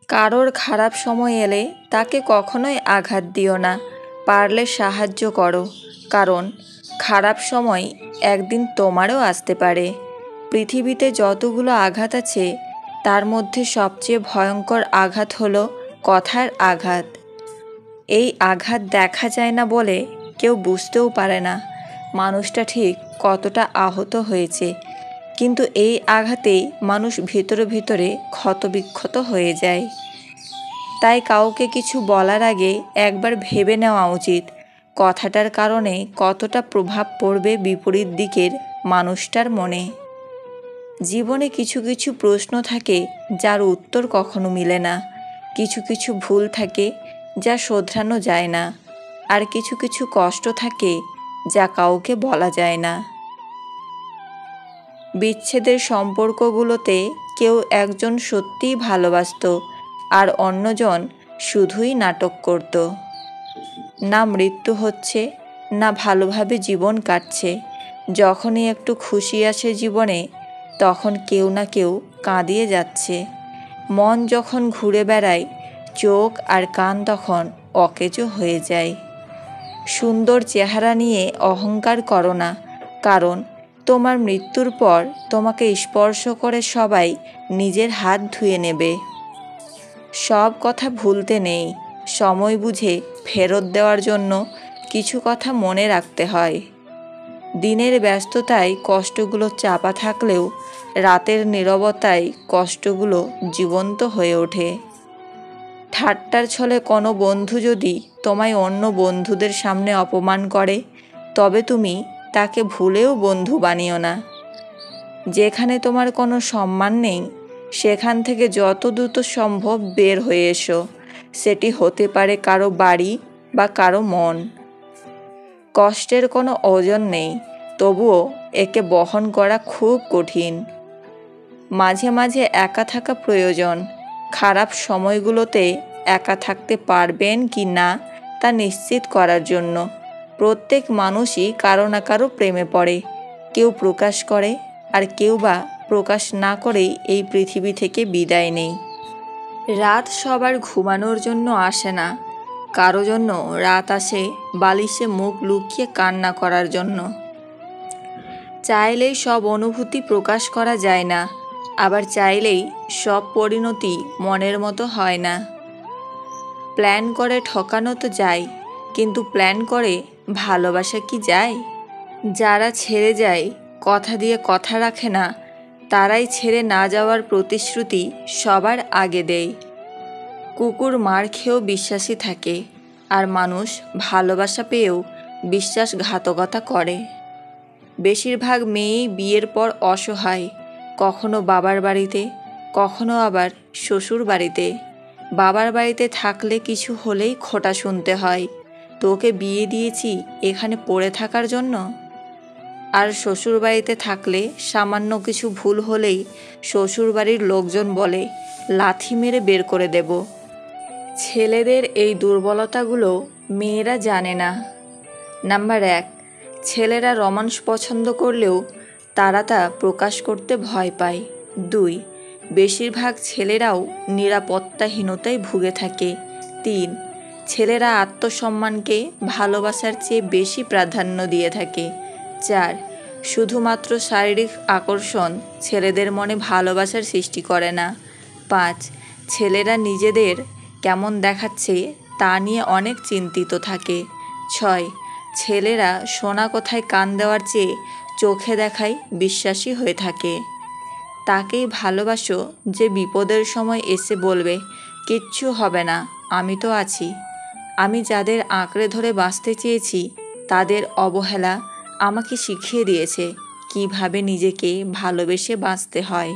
কারোর খারাপ সময় এলে তাকে কখনোই আঘাত দিও না, পারলে সাহায্য করো, কারণ খারাপ সময় একদিন তোমারও আসতে পারে। পৃথিবীতে যতগুলো আঘাত আছে তার মধ্যে সবচেয়ে ভয়ঙ্কর আঘাত হলো কথার আঘাত। এই আঘাত দেখা যায় না বলে কেউ বুঝতেও পারে না মানুষটা ঠিক কতটা আহত হয়েছে, কিন্তু এই আঘাতেই মানুষ ভিতরে ভিতরে ক্ষতবিক্ষত হয়ে যায়। তাই কাউকে কিছু বলার আগে একবার ভেবে নেওয়া উচিত কথাটার কারণে কতটা প্রভাব পড়বে বিপরীত দিকের মানুষটার মনে। জীবনে কিছু কিছু প্রশ্ন থাকে যার উত্তর কখনো মিলে না, কিছু কিছু ভুল থাকে যা শোধরানো যায় না, আর কিছু কিছু কষ্ট থাকে যা কাউকে বলা যায় না। বিচ্ছেদের সম্পর্কগুলোতে কেউ একজন সত্যিই ভালোবাসত আর অন্যজন শুধুই নাটক করত। না মৃত্যু হচ্ছে, না ভালোভাবে জীবন কাটছে। যখনই একটু খুশি আসে জীবনে তখন কেউ না কেউ কাঁদিয়ে যাচ্ছে। মন যখন ঘুরে বেড়ায় চোখ আর কান তখন অকেজো হয়ে যায়। সুন্দর চেহারা নিয়ে অহংকার করো না, কারণ তোমার মৃত্যুর পর তোমাকে স্পর্শ করে সবাই নিজের হাত ধুয়ে নেবে। সব কথা ভুলতে নেই, সময় বুঝে ফেরত দেওয়ার জন্য কিছু কথা মনে রাখতে হয়। দিনের ব্যস্ততায় কষ্টগুলো চাপা থাকলেও রাতের নীরবতায় কষ্টগুলো জীবন্ত হয়ে ওঠে। ঠাট্টার ছলে কোনো বন্ধু যদি তোমায় অন্য বন্ধুদের সামনে অপমান করে তবে তুমি তাকে ভুলেও বন্ধু বানিও না। যেখানে তোমার কোনো সম্মান নেই সেখান থেকে যত দ্রুত সম্ভব বের হয়ে এসো। সেটি হতে পারে কারো বাড়ি বা কারো মন। কষ্টের কোনো ওজন নেই, তবুও একে বহন করা খুব কঠিন। মাঝে মাঝে একা থাকা প্রয়োজন। খারাপ সময়গুলোতে একা থাকতে পারবেন কি না তা নিশ্চিত করার জন্য। প্রত্যেক মানুষই কারো না কারো প্রেমে পড়ে, কেউ প্রকাশ করে আর কেউ বা প্রকাশ না করেই এই পৃথিবী থেকে বিদায় নেই। রাত সবার ঘুমানোর জন্য আসে না, কারো জন্য রাত আসে বালিশে মুখ লুকিয়ে কান্না করার জন্য। চাইলেই সব অনুভূতি প্রকাশ করা যায় না, আবার চাইলেই সব পরিণতি মনের মতো হয় না। প্ল্যান করে ঠকানো তো যায়, কিন্তু প্ল্যান করে ভালোবাসা কি যায়? যারা ছেড়ে যায়, কথা দিয়ে কথা রাখে না, তারাই ছেড়ে না যাওয়ার প্রতিশ্রুতি সবার আগে দেয়। কুকুর মার খেয়েও বিশ্বাসী থাকে, আর মানুষ ভালোবাসা পেয়েও বিশ্বাসঘাতকতা করে। বেশিরভাগ মেয়েই বিয়ের পর অসহায়, কখনো বাবার বাড়িতে, কখনো আবার শ্বশুর বাড়িতে। বাবার বাড়িতে থাকলে কিছু হলেই খোঁটা শুনতে হয়, তোকে বিয়ে দিয়েছি এখানে পড়ে থাকার জন্য। আর শ্বশুর বাড়িতে থাকলে সামান্য কিছু ভুল হলেই শ্বশুরবাড়ির লোকজন বলে লাথি মেরে বের করে দেব। ছেলেদের এই দুর্বলতাগুলো মেয়েরা জানে না। নাম্বার 1, ছেলেরা রোম্যান্স পছন্দ করলেও তারা তা প্রকাশ করতে ভয় পায়। 2, বেশিরভাগ ছেলেরাও নিরাপত্তাহীনতায় ভুগে থাকে। 3, ছেলেরা আত্মসম্মানকে ভালোবাসার চেয়ে বেশি প্রাধান্য দিয়ে থাকে। 4, শুধুমাত্র শারীরিক আকর্ষণ ছেলেদের মনে ভালোবাসার সৃষ্টি করে না। 5, ছেলেরা নিজেদের কেমন দেখাচ্ছে তা নিয়ে অনেক চিন্তিত থাকে। 6, ছেলেরা শোনা কথায় কান দেওয়ার চেয়ে চোখে দেখায় বিশ্বাসী হয়ে থাকে। তাকেই ভালোবাসো যে বিপদের সময় এসে বলবে কিচ্ছু হবে না, আমি তো আছি। আমি যাদের আঁকড়ে ধরে বাঁচতে চেয়েছি তাদের অবহেলা আমাকে শিখিয়ে দিয়েছে কিভাবে নিজেকে ভালোবেসে বাঁচতে হয়।